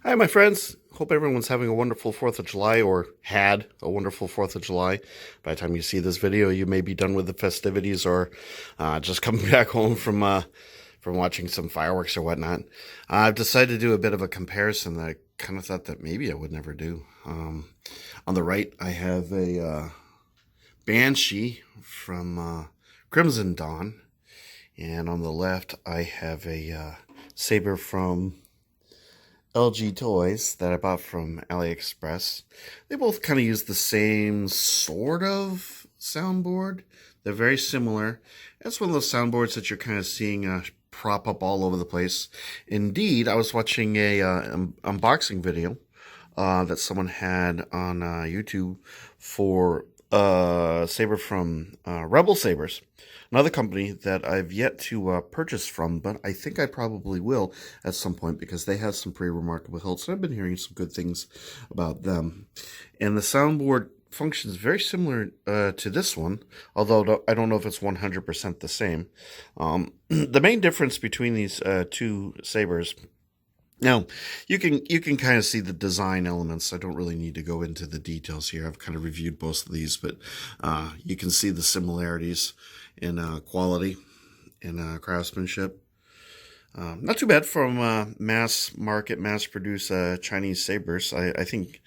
Hi, my friends. Hope everyone's having a wonderful 4th of July or had a wonderful 4th of July. By the time you see this video, you may be done with the festivities or just coming back home from watching some fireworks or whatnot. I've decided to do a bit of a comparison that I kind of thought that maybe I would never do. On the right, I have a Banshee from Crimson Dawn. And on the left, I have a saber from LGToys that I bought from AliExpress. They both kind of use the same sort of soundboard. They're very similar. It's one of those soundboards that you're kind of seeing prop up all over the place. Indeed, I was watching a unboxing video that someone had on YouTube for saber from Rebel Sabers, another company that I've yet to purchase from, but I think I probably will at some point because they have some pretty remarkable hilts, and I've been hearing some good things about them. And the soundboard functions very similar to this one, although I don't know if it's 100% the same. The main difference between these two sabers. Now, you can kind of see the design elements. I don't really need to go into the details here. I've kind of reviewed both of these, but you can see the similarities in quality and craftsmanship. Not too bad from mass market, mass produce Chinese sabers. I think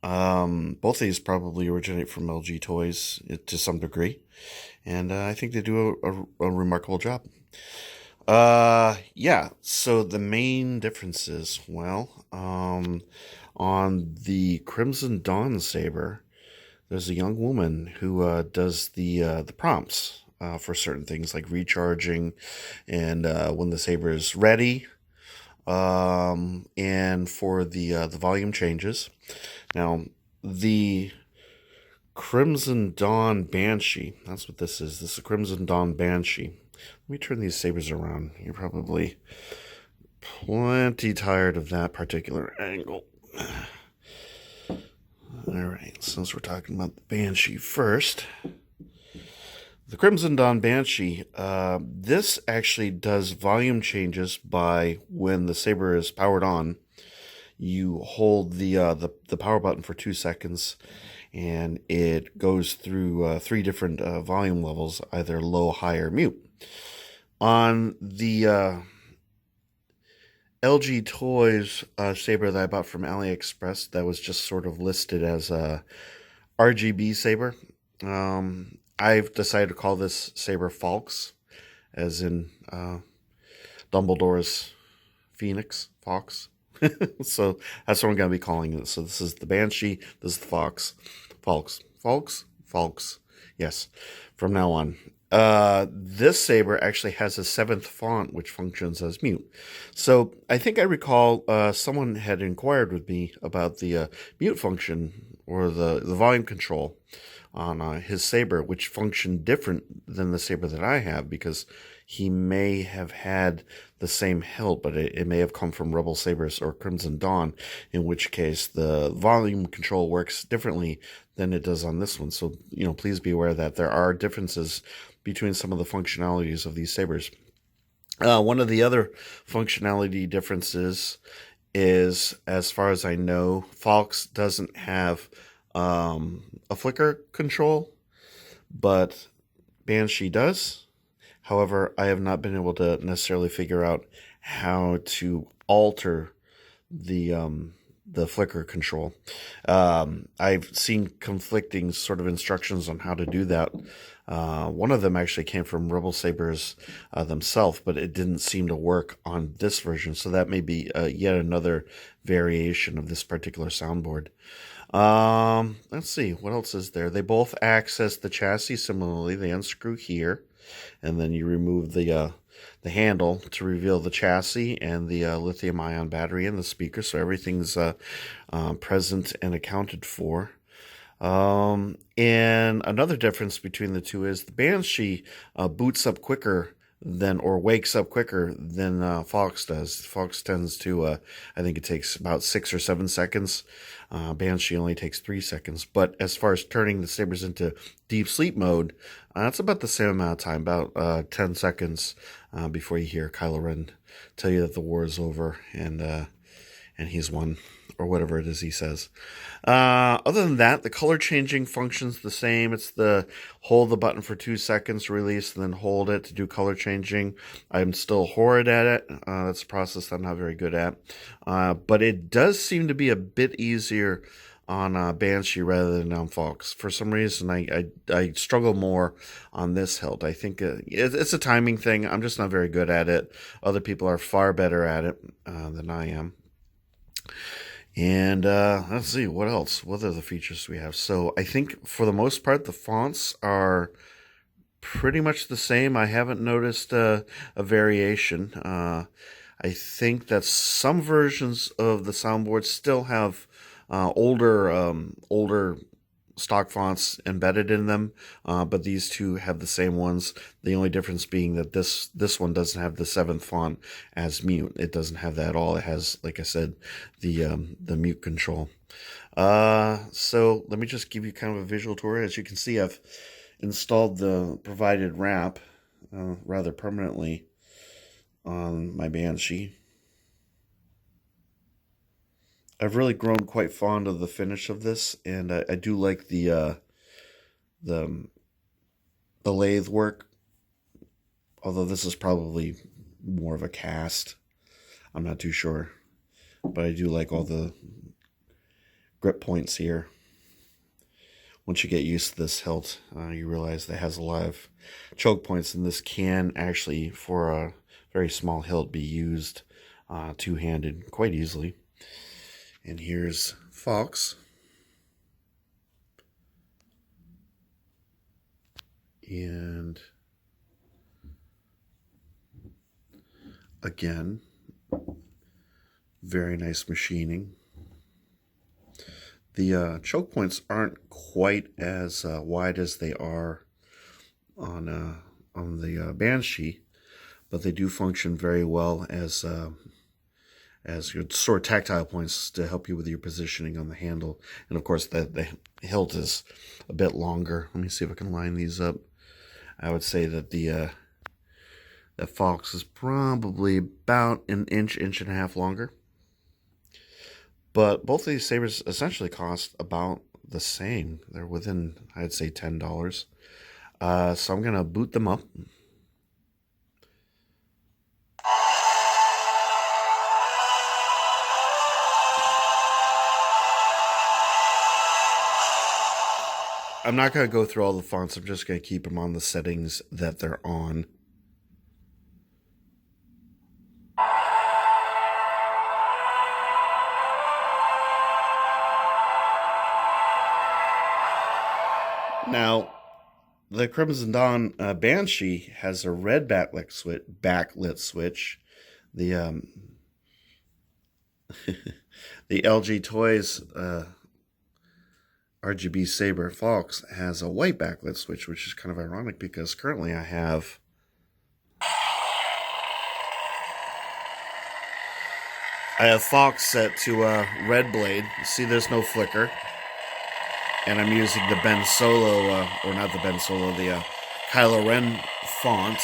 both of these probably originate from LGToys to some degree, and I think they do a remarkable job. Yeah, so the main differences, well, on the Crimson Dawn saber, there's a young woman who does the prompts for certain things like recharging and when the saber is ready, and for the volume changes. Now, the Crimson Dawn Banshee, that's what this is. This is a Crimson Dawn Banshee. Let me turn these sabers around. You're probably plenty tired of that particular angle. Alright, since we're talking about the Banshee first, the Crimson Dawn Banshee, this actually does volume changes by when the saber is powered on. You hold the power button for 2 seconds, and it goes through 3 different volume levels, either low, high, or mute. On the LGToys saber that I bought from AliExpress, that was just sort of listed as a RGB saber. I've decided to call this saber Falx, as in Dumbledore's Phoenix, Fox. So that's what I'm going to be calling it. So this is the Banshee, this is the Fox. Falx. Yes, from now on. This saber actually has a 7th font, which functions as mute. So I think I recall someone had inquired with me about the mute function or the volume control on his saber, which functioned different than the saber that I have, because he may have had the same hilt, but it may have come from Rebel Sabers or Crimson Dawn, in which case the volume control works differently than it does on this one. So, please be aware that there are differences between some of the functionalities of these sabers. One of the other functionality differences is, as far as I know, Falx doesn't have a flicker control, but Banshee does. However, I have not been able to necessarily figure out how to alter the flicker control. I've seen conflicting sort of instructions on how to do that. One of them actually came from Rebel Sabers themselves, but it didn't seem to work on this version. So that may be yet another variation of this particular soundboard. Let's see, what else is there? They both access the chassis similarly. They unscrew here, and then you remove the handle to reveal the chassis and the lithium-ion battery and the speaker, so everything's present and accounted for. And another difference between the two is the Banshee boots up quicker or wakes up quicker than Falx does. Falx tends to, I think it takes about 6 or 7 seconds. Banshee only takes 3 seconds. But as far as turning the sabers into deep sleep mode, that's about the same amount of time, about 10 seconds before you hear Kylo Ren tell you that the war is over and and he's one, or whatever it is he says. Other than that, the color changing function's the same. It's the hold the button for 2 seconds to release and then hold it to do color changing. I'm still horrid at it. That's a process I'm not very good at. But it does seem to be a bit easier on Banshee rather than on Fox. For some reason, I struggle more on this hilt. I think it's a timing thing. I'm just not very good at it. Other people are far better at it than I am. And let's see, what else? What other features do we have? So I think for the most part, the fonts are pretty much the same. I haven't noticed a variation. I think that some versions of the soundboard still have older stock fonts embedded in them, but these two have the same ones. The only difference being that this one doesn't have the 7th font as mute. It doesn't have that at all. It has, like I said, the mute control. So let me just give you kind of a visual tour. As you can see, I've installed the provided wrap rather permanently on my Banshee. I've really grown quite fond of the finish of this, and I do like the lathe work. Although this is probably more of a cast, I'm not too sure, but I do like all the grip points here. Once you get used to this hilt, you realize that it has a lot of choke points, and this can actually, for a very small hilt, be used two-handed quite easily. And here's Fox. And again, very nice machining. The choke points aren't quite as wide as they are on the Banshee, but they do function very well as your sort of tactile points to help you with your positioning on the handle. And of course, the hilt is a bit longer. Let me see if I can line these up. I would say that the Fox is probably about an inch and a half longer. But both of these sabers essentially cost about the same. They're within, I'd say, $10. So I'm going to boot them up. I'm not going to go through all the fonts. I'm just going to keep them on the settings that they're on. Now, the Crimson Dawn Banshee has a red backlit switch. The the LGToys RGB Saber Fox has a white backlit switch, which is kind of ironic because currently I have Fox set to red blade. See, there's no flicker. And I'm using the Ben Solo, or not the Ben Solo, the Kylo Ren font.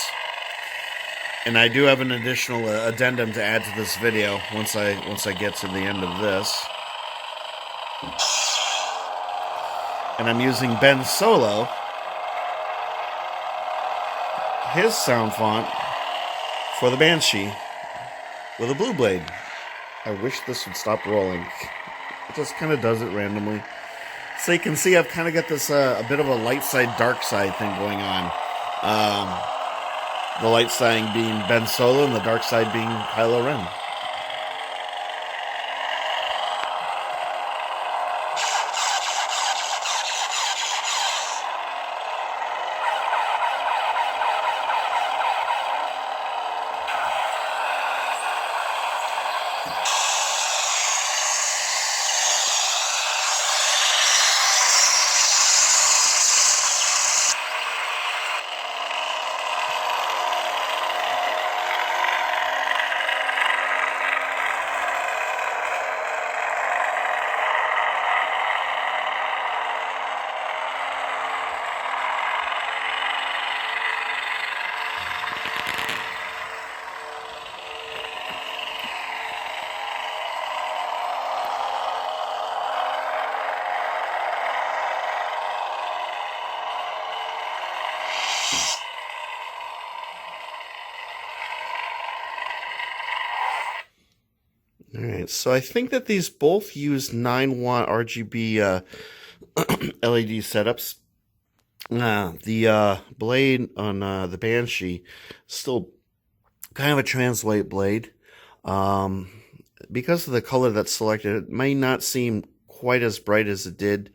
And I do have an additional addendum to add to this video once I get to the end of this. And I'm using Ben Solo, his sound font, for the Banshee with a blue blade. I wish this would stop rolling. It just kind of does it randomly. So you can see I've kind of got this a bit of a light side, dark side thing going on. The light side being Ben Solo and the dark side being Kylo Ren. right, so I think that these both use 9-watt RGB LED setups. The blade on the Banshee still kind of a trans white blade. Because of the color that's selected, it may not seem quite as bright as it did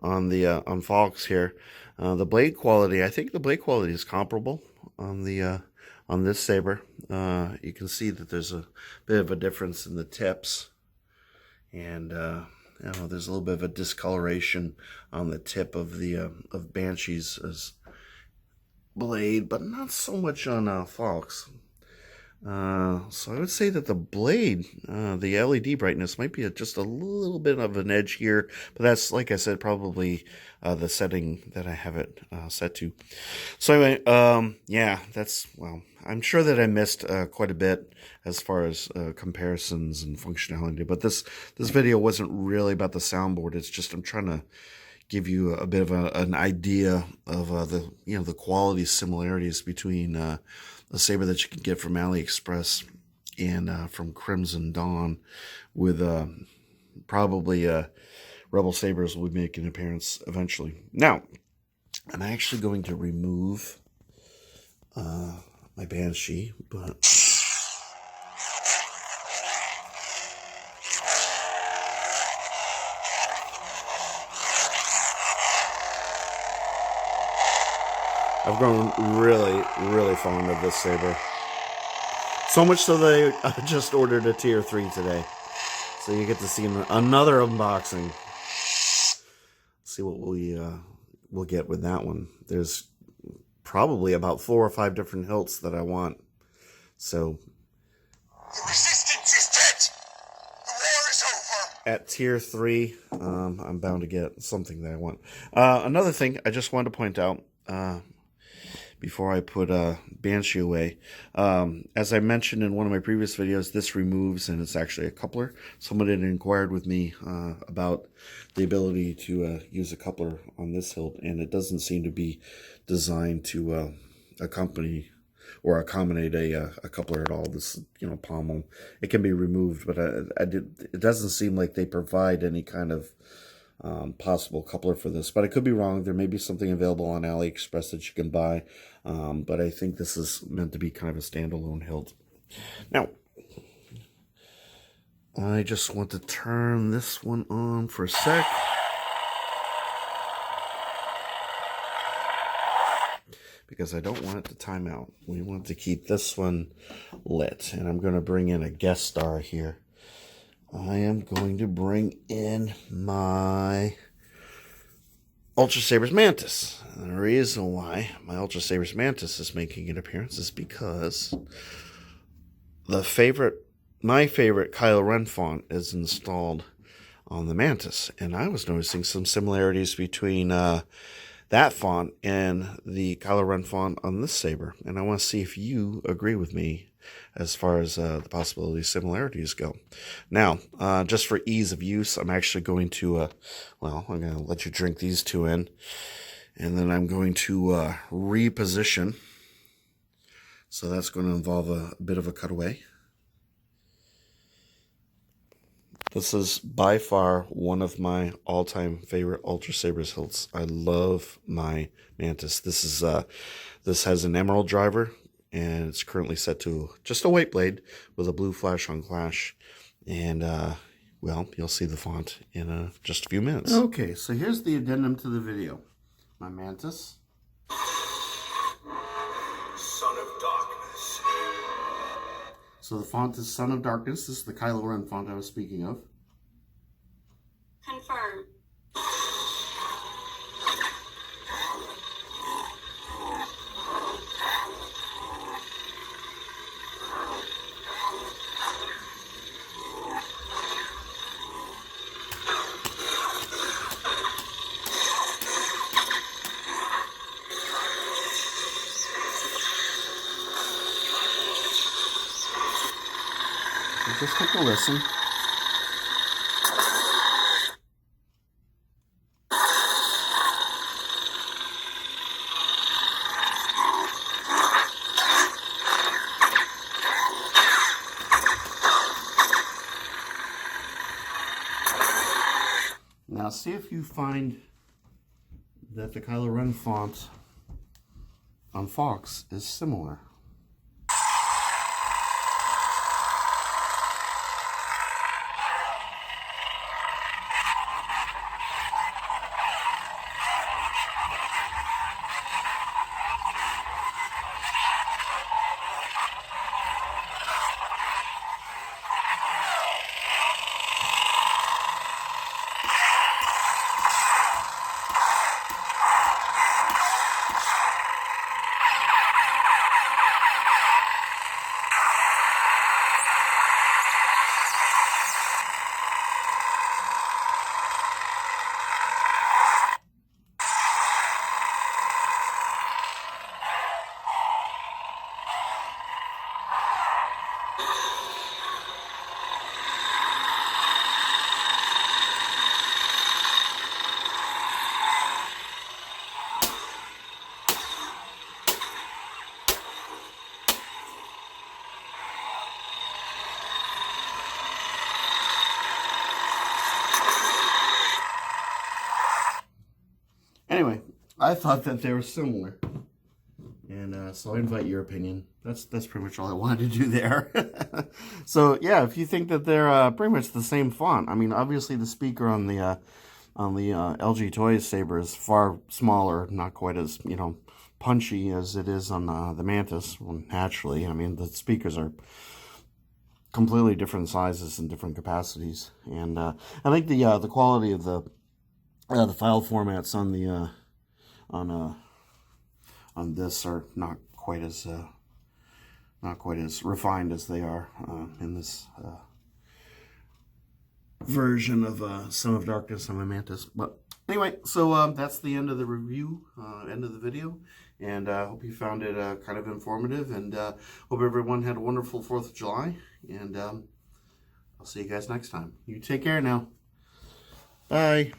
on the on Fox here. The blade quality, I think the blade quality is comparable on the on this saber. You can see that there's a bit of a difference in the tips, and you know, there's a little bit of a discoloration on the tip of the of Banshee's blade, but not so much on Fox. So I would say that the blade, the LED brightness might be just a little bit of an edge here, but that's, like I said, probably the setting that I have it set to. So anyway, yeah, well, I'm sure that I missed quite a bit as far as comparisons and functionality, but this video wasn't really about the soundboard. It's just I'm trying to give you a bit of an idea of the the quality similarities between a saber that you can get from AliExpress and from Crimson Dawn, with probably Rebel sabers will make an appearance eventually. Now, I'm actually going to remove my Banshee, but I've grown really fond of this saber. So much so that I just ordered a tier 3 today. So you get to see another unboxing. See what we'll get with that one. There's probably about 4 or 5 different hilts that I want. So the resistance is dead. The war is over. At tier 3, I'm bound to get something that I want. Another thing I just wanted to point out, before I put Banshee away. As I mentioned in one of my previous videos, this removes, and it's actually a coupler. Someone had inquired with me about the ability to use a coupler on this hilt, and it doesn't seem to be designed to accompany or accommodate a coupler at all. This, pommel, it can be removed, but it doesn't seem like they provide any kind of possible coupler for this, but I could be wrong. There may be something available on AliExpress that you can buy, but I think this is meant to be kind of a standalone hilt. Now, I just want to turn this one on for a sec. Because I don't want it to time out. We want to keep this one lit, and I'm going to bring in a guest star here. I am going to bring in my Ultra Sabers Mantis. And the reason why my Ultra Sabers Mantis is making an appearance is because my favorite Kylo Ren font is installed on the Mantis. And I was noticing some similarities between that font and the Kylo Ren font on this saber. And I want to see if you agree with me as far as the possibility similarities go. Now, just for ease of use, I'm actually going to, I'm going to let you drink these two in, and then I'm going to reposition. So that's going to involve a bit of a cutaway. This is by far one of my all-time favorite Ultra Sabers hilts. I love my Mantis. This has an emerald driver, and it's currently set to just a white blade with a blue flash on clash. And, well, you'll see the font in just a few minutes. Okay, so here's the addendum to the video. My Mantis. Son of Darkness. So the font is Son of Darkness. This is the Kylo Ren font I was speaking of. Confirm. Just take a listen. Now see if you find that the Kylo Ren font on Fox is similar. Anyway, I thought that they were similar, and so I invite your opinion. That's pretty much all I wanted to do there. So yeah, if you think that they're pretty much the same font, I mean, obviously the speaker on the LGToys saber is far smaller, not quite as punchy as it is on the Mantis. Well, naturally, I mean the speakers are completely different sizes and different capacities, and I think the quality of the file formats on the on this are not quite as refined as they are in this version of Son of Darkness on my Mantis. But anyway, so that's the end of the review, end of the video, and I hope you found it kind of informative, and hope everyone had a wonderful 4th of July, and I'll see you guys next time. You take care now. Bye.